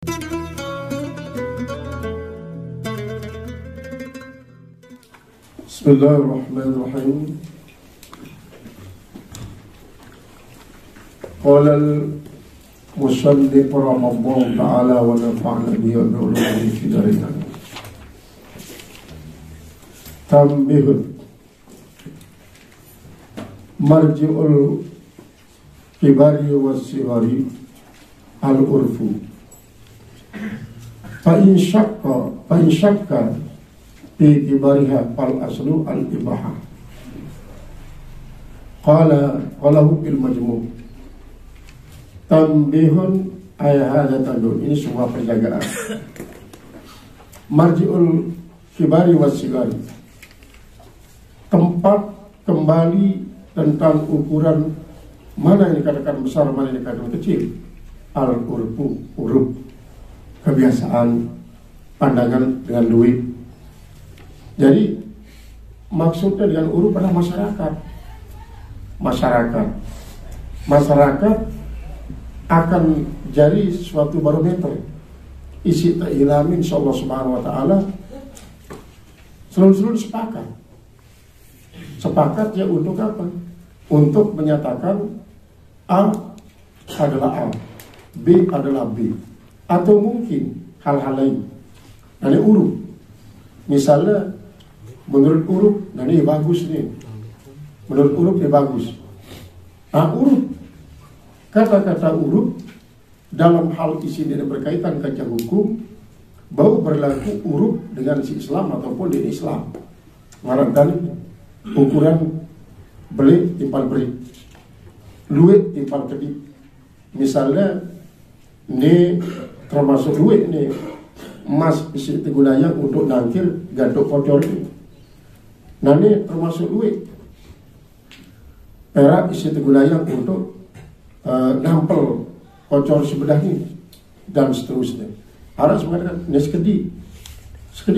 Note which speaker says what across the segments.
Speaker 1: Bismillahirrahmanirrahim. Qala al-musannif rahimahullah ta'ala wa nafa'ana bihi wa bi ulumihi fi darin. Tanbihun marji'ul kibari was-sighari al-urfu fa in syakka fi kibariha fal aslu al-ibaha. Qalahu fil majmu'. Tanbihun ay hadza tanbihun, ini sebuah penjagaan. Marji'ul kibari was-sigari, tempat kembali tentang ukuran mana yang dikatakan besar, mana yang dikatakan kecil. Al-urfu, uruf, kebiasaan, pandangan dengan duit. Jadi maksudnya dengan uruf adalah masyarakat akan jadi suatu barometer. Isi ta'ilamin insyaallah subhanahu wa ta'ala seluruh sepakat ya untuk apa? Untuk menyatakan A adalah A, B adalah B, atau mungkin hal-hal lain. Ini uruf. Misalnya menurut uruf, nah ini bagus nih. Menurut uruf ini bagus. Nah, uruf, kata-kata uruf dalam hal isi yang berkaitan kaca hukum, bahwa berlaku uruf dengan si Islam ataupun di Islam. Barangkali ukuran beli timpal beli, duit timpal kedip. Misalnya ini termasuk duit nih, emas isi digunakan untuk nangkir gantuk kotor ini. Nah ini termasuk duit. Perak isi digunakan untuk nampel kocor sebelah ini dan seterusnya. Harus mengatakan ini sekedi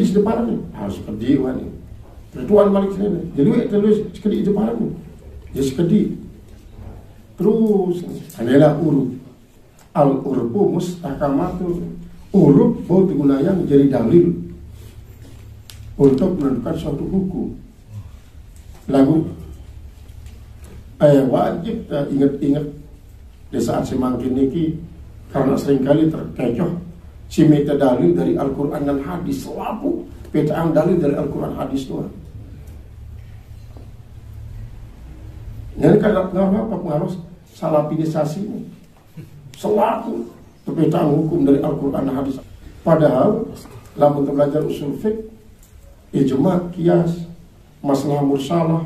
Speaker 1: sedepan ini, harus sekedi wani. Tuan balik sini, jadi terus sekedi sedepan ini, jadi sekedi. Terus adalah uruf. Al-urfu mustahkamatul. Uruf boleh digunakan menjadi dalil untuk menentukan suatu hukum. Lalu wajib ingat-ingat di saat semakin niki, karena seringkali terkecoh si meta dalil dari Al-Quran dan hadis, selalu petaan dalil dari Al-Quran hadis doang. Jadi nggak apa pengaruh salafinisasi ini, selalu petaan hukum dari Al-Quran dan hadis. Padahal dalam untuk belajar usul fiqh, ijma, qiyas, masalah mursalah,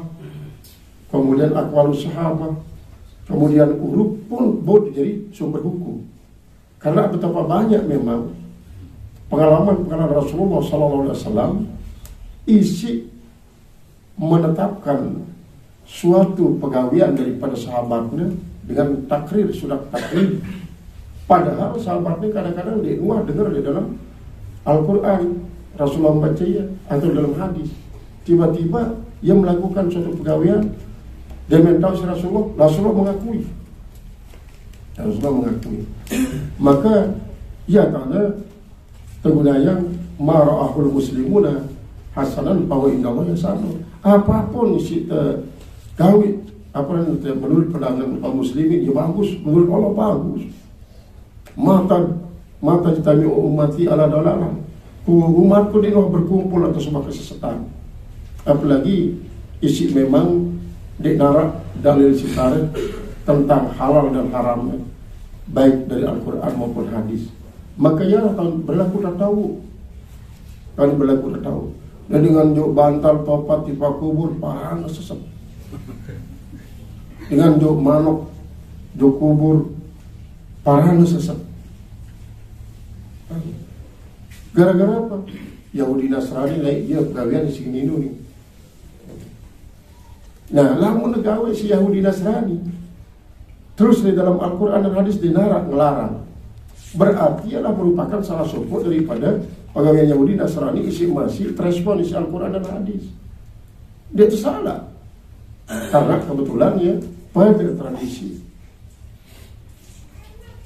Speaker 1: kemudian aqwalus sahabah, kemudian uruf pun boleh jadi sumber hukum. Karena betapa banyak memang pengalaman Rasulullah SAW isi menetapkan suatu pegawaian daripada sahabatnya dengan takrir, sudah takrir. Padahal sahabatnya kadang-kadang dia dengar di dalam Al-Quran, Rasulullah membaca ya, atau dalam hadis. Tiba-tiba ia melakukan suatu pegawaian, dia mentau si Rasulullah mengakui. Maka ia tanda tergunayang mara'ahul muslimuna hasanan bahwa indallahi hasanun. Apapun isi kawit, apa yang menurut pandangan kaum muslimin ya bagus, menurut Allah bagus. Mata ditami ummati ala dalalah. Umatku ini berkumpul atas sebuah kesesatan. Apalagi isi memang dinarak dalil sitarik tentang halal dan haramnya, baik dari Al-Quran maupun hadis. Maka ya berlaku tak tahu. Dan dengan jok bantal topat di kubur parang sesat. Dengan jok manok jok kubur parang sesat. Gara-gara apa? Yahudi Nasrani naik dia pegawaian di sini ini. Nah, lamun negawe si Yahudi Nasrani terus di dalam Al-Quran dan hadis ngelarang, berarti ialah merupakan salah satu daripada pegawai Yahudi Nasrani isi masih terespon isi Al-Quran dan hadis. Dia itu salah karena kebetulan ya pada tradisi.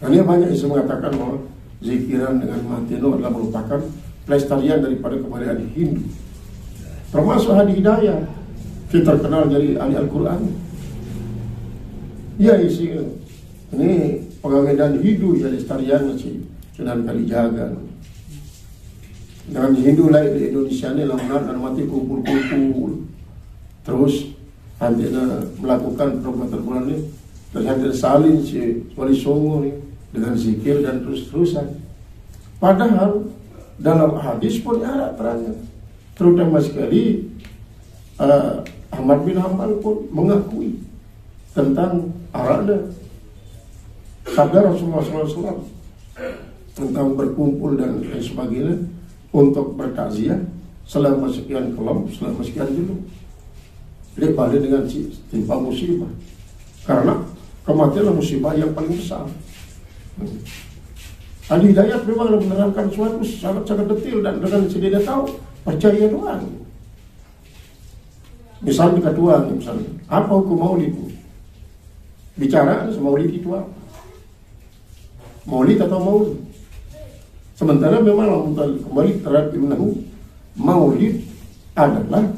Speaker 1: Nah, ini banyak yang mengatakan bahwa zikiran dengan manteno adalah merupakan pelestarian daripada kebudayaan Hindu. Termasuk Hadi Hidayat, kita terkenal dari ahli Al-Quran. Ya isi ini pegawai dan Hindu ya lestarian si Sunan Kalijaga. Dan Hindu lain di Indonesia ini lamunan dan mati kumpul-kumpul. Terus nanti melakukan perbuatan bulan ini. Terus nanti salin si Wali Songo ini dengan zikir dan terus-terusan. Padahal dalam hadis pun ada terangnya. Terutama sekali Ahmad bin Hanbal pun mengakui tentang arada sabda Rasulullah SAW tentang berkumpul dan sebagainya untuk bertakziah selama sekian kelam, selama sekian dulu. Dia balik dengan timpa musibah, karena kematian musibah yang paling besar. Hadi Hidayat memang menerangkan suatu sangat-sangat detail dan dengan dia tahu percaya doang. Misalnya kedua, misalnya apa hukum maulid? Bicara maulid itu apa? Maulid atau maulid? Sementara memang kembali terhadap Ibnu maulid adalah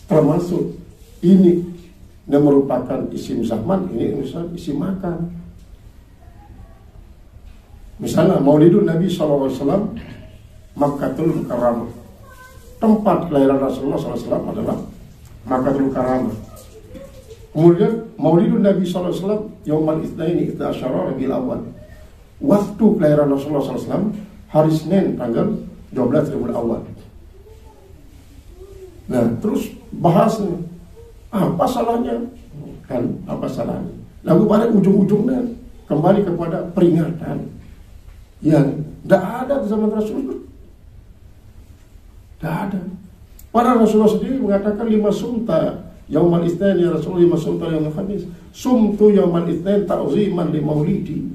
Speaker 1: termasuk ini yang merupakan isim zaman, ini isim makan. Misalnya maulidun Nabi SAW Makkatul Mukarramah, tempat kelahiran Rasulullah SAW adalah Makkatul Mukarramah. Kemudian maulidun Nabi SAW Yaumal Itsnaini Ita Asyara Rabiul Awal, waktu kelahiran Rasulullah SAW hari Senin tanggal 12 Rabiul Awal. Nah terus bahasnya apa salahnya? Kan apa salahnya? Lalu pada ujung-ujungnya kembali kepada peringatan yang tidak ada di zaman Rasulullah. Tidak ada. Para Rasulullah sendiri mengatakan 5 sumta Yaumal Itsnain ya Rasulullah, 5 sumta Yaumal Khamis. Sumtu Yaumal Itsnain ta'ziman li maulidi.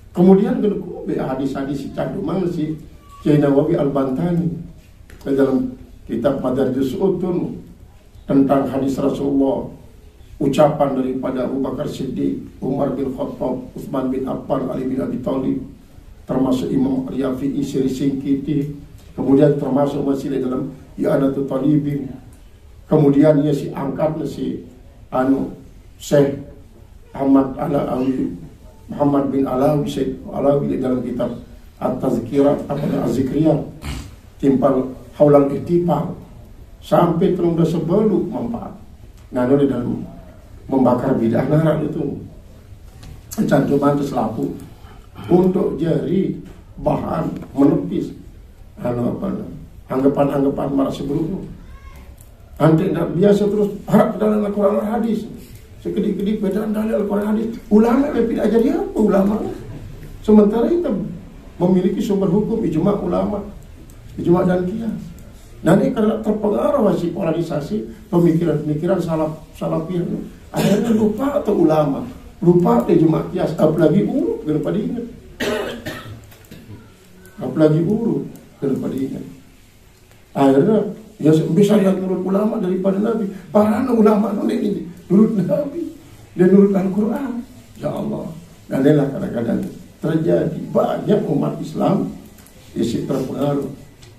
Speaker 1: Kemudian hadis-hadis canduman si Kiai Nawawi Al-Bantani dalam kitab Madarijus Utun tentang hadis Rasulullah, ucapan daripada Abu Bakar Siddiq, Umar bin Khattab, Utsman bin Affan, Ali bin Abi Thalib, termasuk Imam Ryafi'i Singkiti, kemudian termasuk masih dalam I'anatul Talibin, kemudian ia si angkatnya si Syekh Muhammad bin Alawi, Syekh Alawi dalam kitab At-Tazkirah Az-Zikriyah, timpal Haulal Ihtifal sampai terungdah sebelum manfaat. Nah ini dalam membakar bidah narak itu cantuman selaku untuk jadi bahan menepis anggapan-anggapan marah sebelumnya. Nanti tidak biasa terus harap dalam Al-Quran hadis, sekedik-kedik bedaan dalil Al-Quran hadis. Ulama tidak jadi apa ulama? Sementara kita memiliki sumber hukum ijma ulama, ijma dan qiyas. Nah ini karena terpengaruh masih polarisasi pemikiran-pemikiran salafiyah, akhirnya lupa atau ulama, lupa atau ijma qiyas, apalagi urut daripada ingat, apalagi urut daripada ingat. Akhirnya ya bisa yang nurut ulama daripada Nabi. Para ulama ini nurut Nabi dan nurut Al-Quran. Ya Allah. Dan inilah kadang-kadang terjadi banyak umat Islam isi terpengaruh,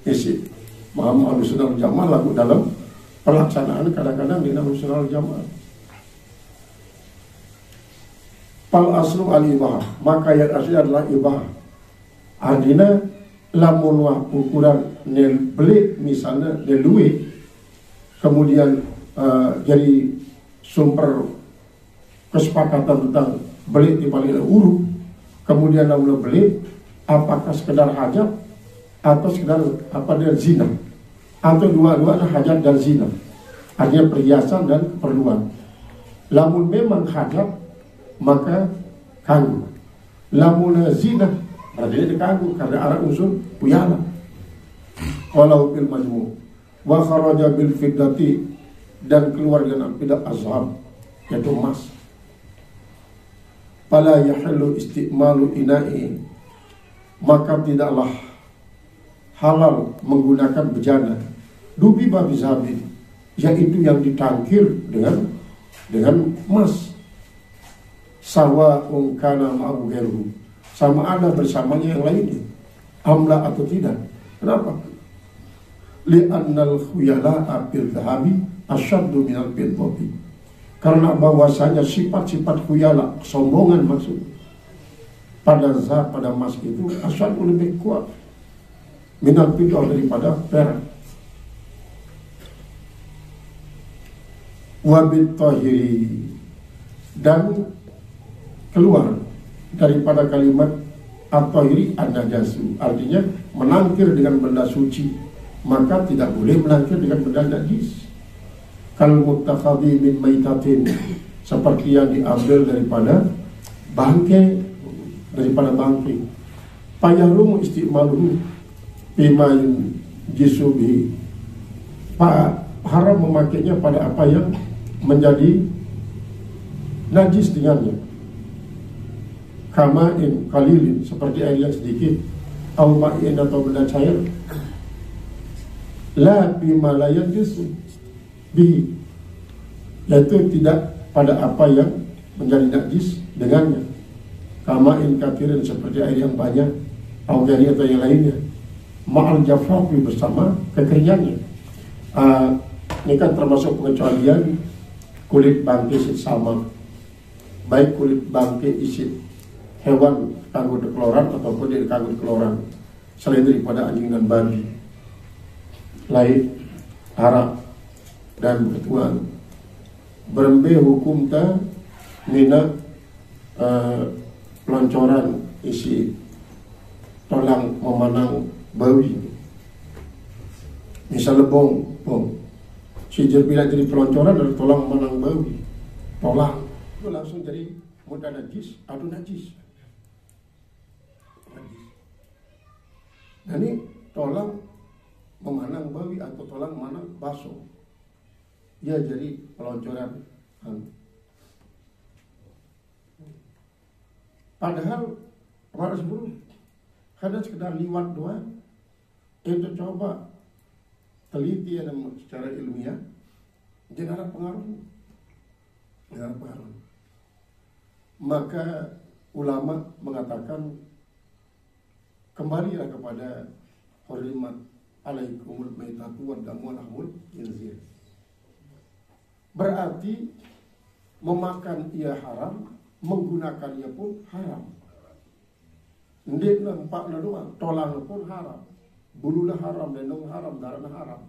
Speaker 1: isi Muhammad Ahlussunnah wal Jamaah lagu dalam pelaksanaan kadang-kadang di Ahlussunnah wal Jamaah. Pal aslu al-ibah, maka yang asli adalah ibah. Artinya lamun ukuran nel belit misalnya nel luwe, kemudian jadi sumber kesepakatan tentang belit di paling urut, kemudian lamun belit apakah sekedar hajat atau sekedar apa dia zina, atau dua-duanya hajat dan zina, artinya perhiasan dan keperluan. Lamun memang hajat maka kanggu, lamun zina berarti dia dikanggu karena arah unsur puyala. Walau bil majmu wa kharaja bil fiddati, dan keluar dengan fidah azhab yaitu emas. Fala yahillu istimalu ina'i, maka tidaklah halal menggunakan bejana dubi babi zabi, yaitu yang ditangkir dengan emas. Sawa ungkana ma'abu geru, sama ada bersamanya yang lainnya, amla atau tidak. Kenapa? Li'annal khuyala'a bil dhahabi asyaddu minal fiddati. Karena bahwasanya sifat-sifat khuyala, kesombongan maksud, pada emas itu asyaddu lebih kuat minal fiddati daripada perak. Wabit tahiri, dan keluar daripada kalimat at-tahiri an-najasu, artinya menangkir dengan benda suci, maka tidak boleh menangkir dengan benda najis. Kal muttakhadhi min maitatin, seperti yang diambil daripada bangkai, Fayahrumu istimaluhu bima yujisubihi, haram memakainya pada apa yang menjadi najis dengannya. Kama'in qalilin, seperti air yang sedikit, au ma'in atau benda cair, la bima la yanjisu bihi, yaitu tidak pada apa yang menjadi najis dengannya. Kama'in kathirin, seperti air yang banyak, au gari atau yang lainnya, ma'al jafafi, bersama kekeringannya. Ini kan termasuk pengecualian kulit bangkai sama, baik kulit bangkai isi hewan kanggo dekeloran ataupun tidak kanggo dekeloran, selain daripada anjing dan babi, lain arak dan bertuan. Berembe hukum ta mina peloncoran isi tolang memanang bawi, misalnya bong si bila jadi peloncoran dari tolang memanang bawi, tolang itu langsung jadi mudah najis atau najis. Nah ini tolang memanang bawi atau tolang memanang baso, ya jadi peloncoran. Padahal harus buruk, hanya sekedar liwat doang. Itu coba teliti secara ilmiah, tidak ada pengaruh. Maka ulama mengatakan, kembalilah kepada hurimat alaikumul maitatu wad damu lahmul khinzir. Berarti memakan ia haram, menggunakannya pun haram. Ndik nampak doang, tolang pun haram, bululah haram, lendong haram, darahnya haram.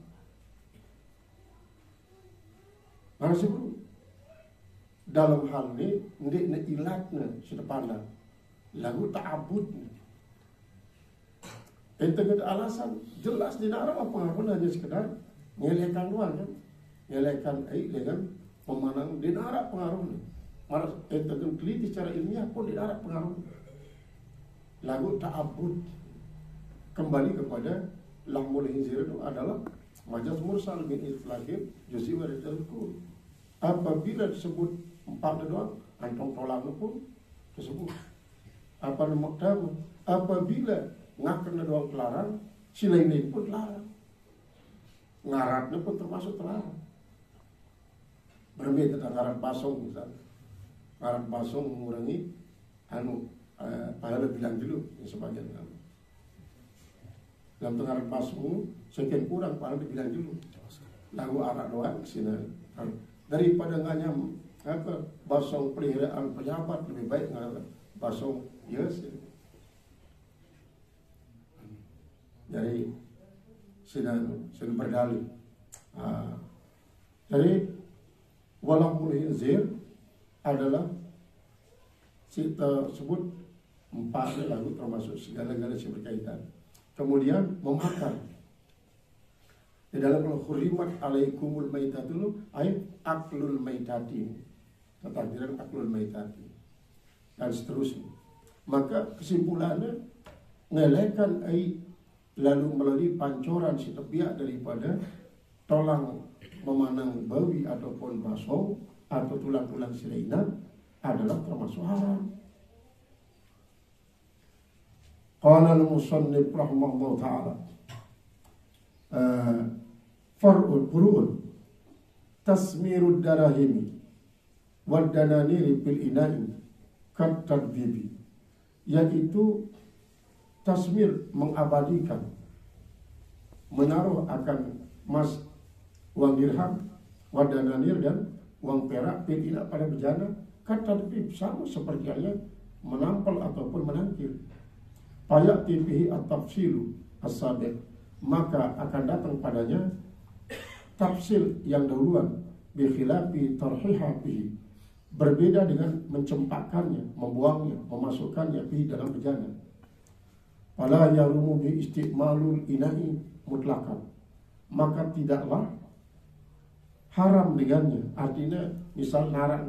Speaker 1: Harus bro. Dalam hal ini ndik na ilatnya sudah pandang, lagu ta'abud. Itu ada alasan jelas di Arab apa pengaruh hanya sekedar ngelekan doang kan, ngelekan dengan memanang di Arab pengaruhnya. Malah itu teliti secara ilmiah pun di Arab pengaruh. Lagu ta'abud kembali kepada lahmul khinzir itu adalah majaz mursal min itlaqin juz'i wa ridalku. Apabila disebut empat doang, antong tolang pun disebut. Apa nama? Apabila ngakarna doang terlarang, si lain pun terlarang. Ngaratnya pun termasuk terlarang. Berbeda tentang ngarat basong misalnya. Ngarat basong mengurangi padahal bilang dulu sebagian kamu. Dalam ngarat basong sekian kurang padahal dibilang dulu. Lagu arak doang sini. Daripada nganyam basong peliharaan pejabat, lebih baik ngarat basong yes. Jadi sedang berdalil. Jadi walahmul khinzir adalah kita sebut empat lagu termasuk segala-galanya yang berkaitan. Kemudian memakan. Di dalam hurimat alaikumul maitatu ay aklul maitati. Ketakdiran aklul maitati. Dan seterusnya. Maka kesimpulannya ngelekan lalu melalui pancoran si tepiak daripada tolang memanang bawi ataupun basong atau tulang-tulang silainan adalah termasuk haram. Qala al-musannif rahimahullah ta'ala furu'un tasmirud darahimi wad dananiri bil ina'i kat tadbibi yaitu tasmir, mengabadikan, menaruh akan emas, uang dirham, wadananir dan uang perak fil ina pada bejana, kata sama seperti halnya menampal ataupun menangkir. Payak tipihi at-tafsilu as-sabiq, maka akan datang padanya tafsil yang dahuluan, bi khilafi tarhiha bihi, berbeda dengan mencempakkannya, membuangnya, memasukkannya di dalam bejana. Fala yarumu bi istimalul ina'i mutlakan, maka tidaklah haram dengannya. Artinya misal narak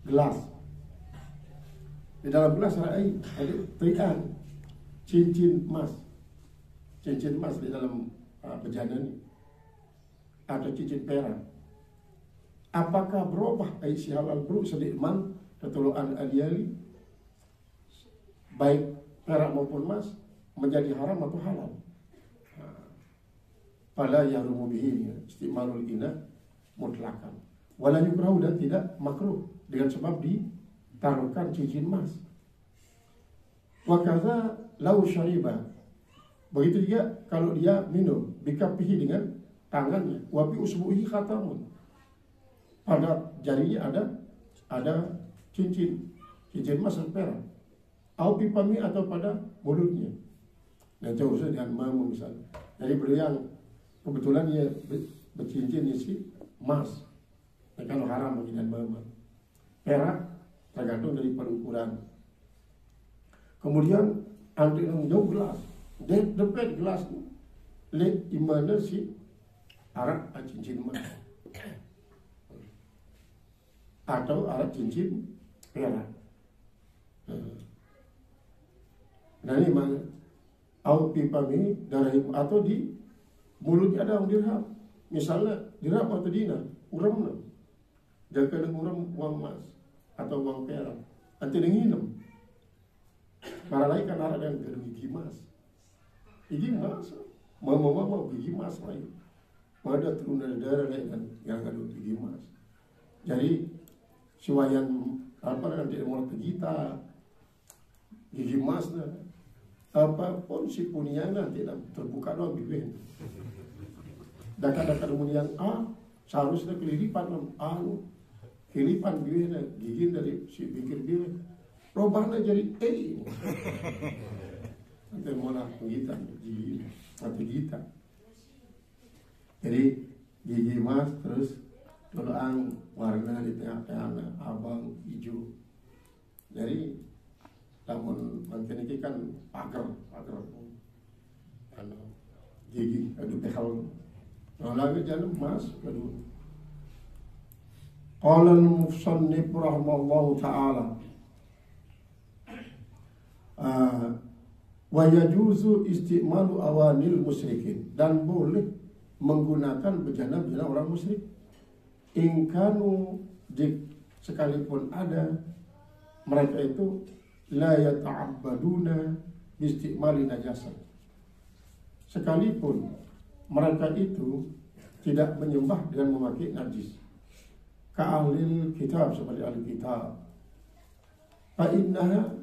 Speaker 1: gelas, di dalam gelas ada terian cincin emas di dalam bejana ini, atau cincin perak. Apakah berubah si halal bro sedikman ketuluan aliyali, baik perak maupun emas, menjadi haram atau halal? Fala yahrumu bihi istimalul ina mutlakan, wala yukrahu, dan tidak makruh dengan sebab ditaruhkan cincin emas. Wa kadza lau syariba, begitu juga kalau dia minum, bikapihi dengan tangannya, wa bi usbuhi khatamun, pada jarinya ada cincin emas dan perak, au pipami, atau pada mulutnya. Dan jauh dengan mamu misalnya. Jadi beliau yang kebetulan dia bercincin isi emas, nah, kalau haram bagi dan mama. Perak tergantung dari ukuran. Kemudian anti jauh gelas, depet gelas lek imana si arak cincin emas atau arak cincin perak. Nah ini mana? Au pipami darahim, atau di mulutnya ada dirham, misalnya dirham atau dinar, uramna, dia kena uram uang emas atau uang perak, nanti nginem. Para lain kan ada yang gigi emas, mama gigi emas lain, ada turun dari darah lain kan yang ada gigi emas. Jadi siwayan apa nanti mau kita gigi emas nah. Apapun si punya nanti terbuka doang bibir. Dakat kemudian seharusnya kelilipan kelipan bibirnya, gigi dari si pikir bibir, robahnya jadi nanti mau kita gigi atau kita. Jadi gigi emas terus tulang warna di tengah-tengah abang hijau. Jadi namun mungkin ini kan pagar gigi aduh behal, nah lagi jangan emas aduh. Qala al-musannif rahimahullahu ta'ala wa yajuzu istimalu awanil musyrikin, dan boleh menggunakan bejana-bejana orang musyrik, ingkanu sekalipun ada mereka itu la yata'abbaduna bistimali najasa, sekalipun mereka itu tidak menyembah dengan memakai najis, ka'ahlil kitab, seperti ahli kitab. Fa'innaha,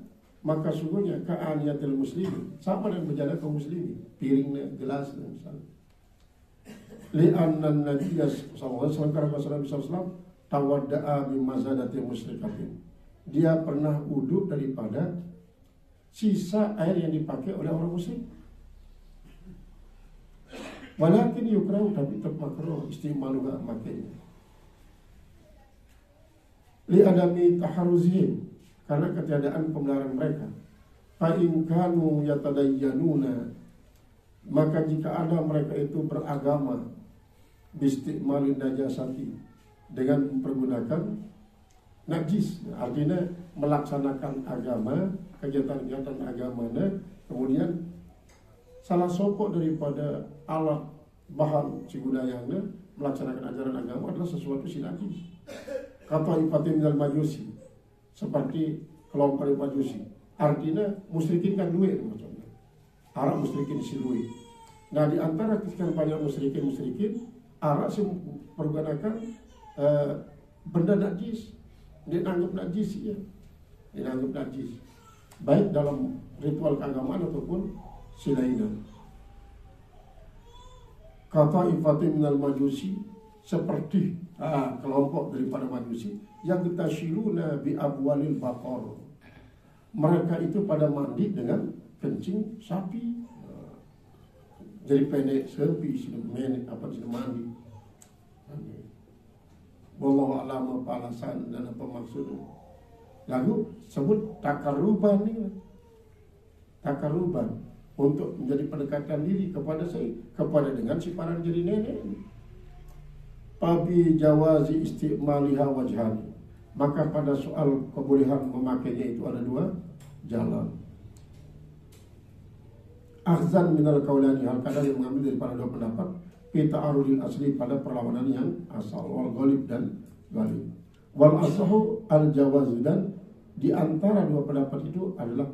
Speaker 1: maka sungguhnya ka'aniyatil muslimin, sama dengan bejana kaum muslimin, piringnya, gelasnya misalnya. Li'anna Nabiya sallallahu alaihi wasallam tawadda'a mimma zadatil musyrikatin, dia pernah wudhu daripada sisa air yang dipakai oleh orang musyrik. Walakin yukrahu, tapi tetap makruh istimalu makainya. Li adami taharuzihim, karena ketiadaan pemeliharaan mereka. Fa in kanu yatadayyanuna, maka jika ada mereka itu beragama bistimalin najasati, dengan mempergunakan najis, artinya melaksanakan agama, kegiatan-kegiatan agamanya, kemudian salah sokok daripada alat bahan sigudayana melaksanakan ajaran agama adalah sesuatu si najis. Kata ifatim minal majusi, seperti kelompok majusi, artinya musyrikin kan duit maksudnya. Arab musyrikin si duit. Nah di antara sekian banyak musyrikin Arab sih pergunakan benda najis. Dia anggap najis ya, dia anggap najis. baik dalam ritual keagamaan ataupun silainan. Kata ifatim minal majusi, seperti kelompok daripada majusi yang kita siluna bi abwalil baqar. Mereka itu pada mandi dengan kencing sapi. Jadi pendek sepi sudah mandi. Wallahu a'lam apa alasan dan apa maksudnya. Lalu sebut takaruban ini. Takaruban untuk menjadi pendekatan diri kepada dengan si para jadi nenek. Pabi jawazi istimaliha wajhani. Maka pada soal kebolehan memakainya itu ada dua jalan. Akhzan minal kaulani, hal kadang yang mengambil daripada dua pendapat, kita arulil asli pada perlawanan yang asal, wal ghalib dan ghalib. Wal asahu al jawaz, dan di antara dua pendapat itu adalah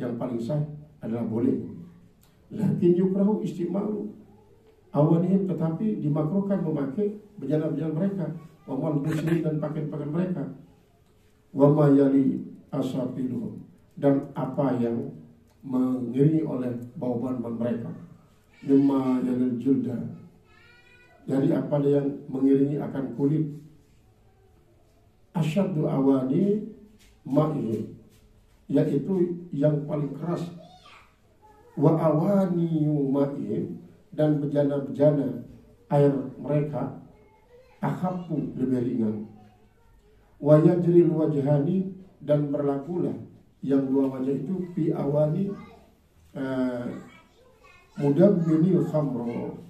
Speaker 1: yang paling sah adalah boleh. Lakin yukrahu istimalu awanihim, tetapi dimakruhkan memakai bejana-bejana mereka, wamal muslim dan pakaian-pakaian mereka, wama yali asafiluhum, dan apa yang mengiringi oleh bau-bauan mereka, mimma yalil julda, dari apa yang mengiringi akan kulit. Asyaddu awani ma'ihim, yaitu yang paling keras, wa awani ma'ihim, dan bejana-bejana air mereka akhafu, lebih ringan. Wa yajril wajhani, dan berlakulah yang dua wajah itu fi awani mudabminil khamro,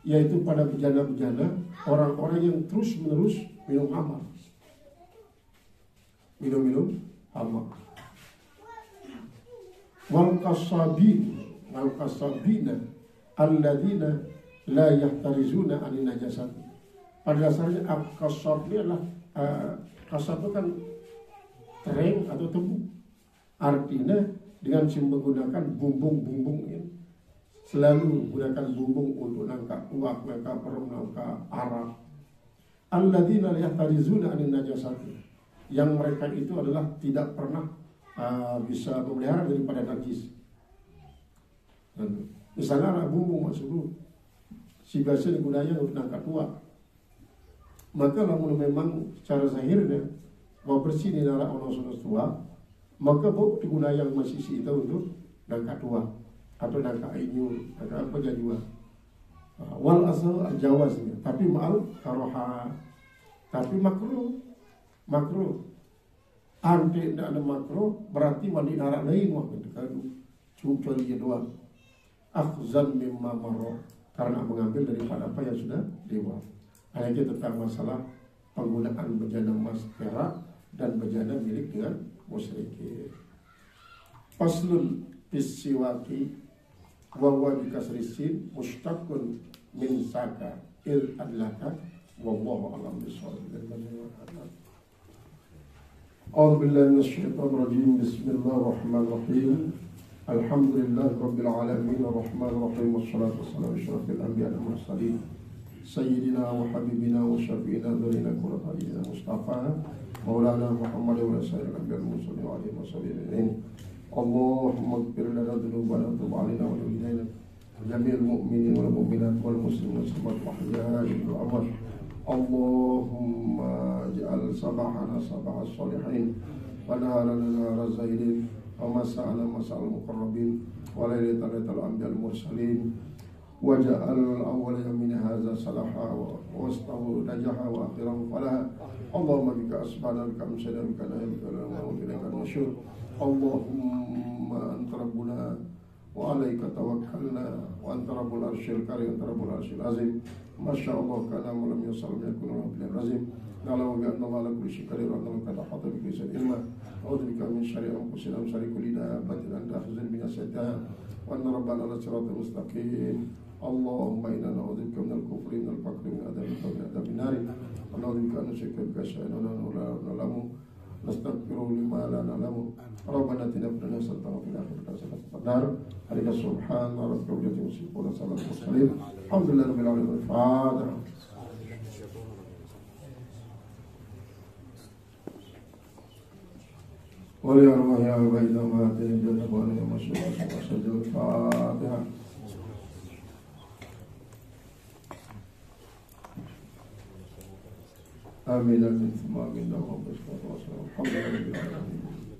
Speaker 1: yaitu pada bejana-bejana orang-orang yang terus-menerus minum khamar, minum khamar. Wal kasabina alladzina la yahtarizuna anin najasat. Pada dasarnya kasab ini adalah kasab itu kan tereng atau tebu. Artinya dengan menggunakan bumbung-bumbung ya. Selalu gunakan bumbung untuk nangka uap, nangka perum, nangka arak. Alladzina yahtarizuna anin najasati, yang mereka itu adalah tidak pernah bisa memelihara daripada najis. Misalnya ada bumbung masuk si biasa digunakan untuk nangka uap, maka lamun memang secara zahirnya mau bersih di nara ono tua, maka bau digunakan yang masih itu untuk nangka tua atau nangka inyur atau apa jadiwa. Wal asal jawaznya, tapi ma'al karoha, tapi makruh. Ante tidak ada makruh berarti mandi nara lain waktu kecuali doang. Akhzan mimma marro, karena mengambil daripada apa yang sudah lewat. Hanya tentang masalah penggunaan bejana emas perak dan bejana milik dengan musyrikin. Faslun bisiwaki wa huwa bikasrisin mustaqun min saka il adlaka wallahu a'lam bishawab. A'udzu billahi minasyaitonir rajim. Bismillahirrahmanirrahim. Alhamdulillahi rabbil alamin arrahmanir rahim wassalatu wassalamu ala asyrafil anbiya'i wal mursalin sayyidina wa habibina wa syafi'ina dzurina qurrata Mustafa Maulana Muhammad wa sayyidina nabiyil mursalin wa alihi wasallam. Allahumma ighfir lana dhunubana wa tub 'alaina wa ilaina jami'il mu'minin wal mu'minat wal muslimin wal muslimat wa ahya'i wal amwat. Allahumma ij'al sabahana sabahas sholihin wa naharana naharaz zahirin wa masa'ana masa'al muqarrabin wa lailatan lailatal anbiya'il mursalin waja'al awwala min hadza salaha wa wastahu najaha wa akhirahu falaha. Allahumma bika asbahna bika amsayna bika nahya wa ilaika nusyur. Allahumma anta rabbuna wa alaika tawakkalna wa anta rabbul arsyil karim, anta rabbul arsyil azim. Masyaallah kana wa lam yusal yakunu bil azim. Na'lamu bi anna Allah ala kulli syai'in qadir wa annahu qad ahata bi kulli syai'in ilma. A'udzu bika min syarri anfusina wa syarri kulli dabbatin anta akhizun bi nasiyatiha wa anna rabbana ala siratal mustaqim. Allahumma inna na'udzubika minal kufri minal faqri min adzabil qabri min adzabin nar wa na'udzubika an nusyrika bika syai'an wa na'lamu nastaghfiruka lima la na'lamu. Rabbana atina fid dunya hasanatan wa fil akhirati hasanatan wa qina adzaban subhana rabbika rabbil izzati amma yasifun wa salamun alal mursalin alhamdulillahi rabbil alamin. Fatiha. ولأرواح آبائنا وأمهاتنا جل وعلا مشروع وسجل الفاتحة. آمين ثم آمين. اللهم صل وسلم. الحمد لله رب العالمين.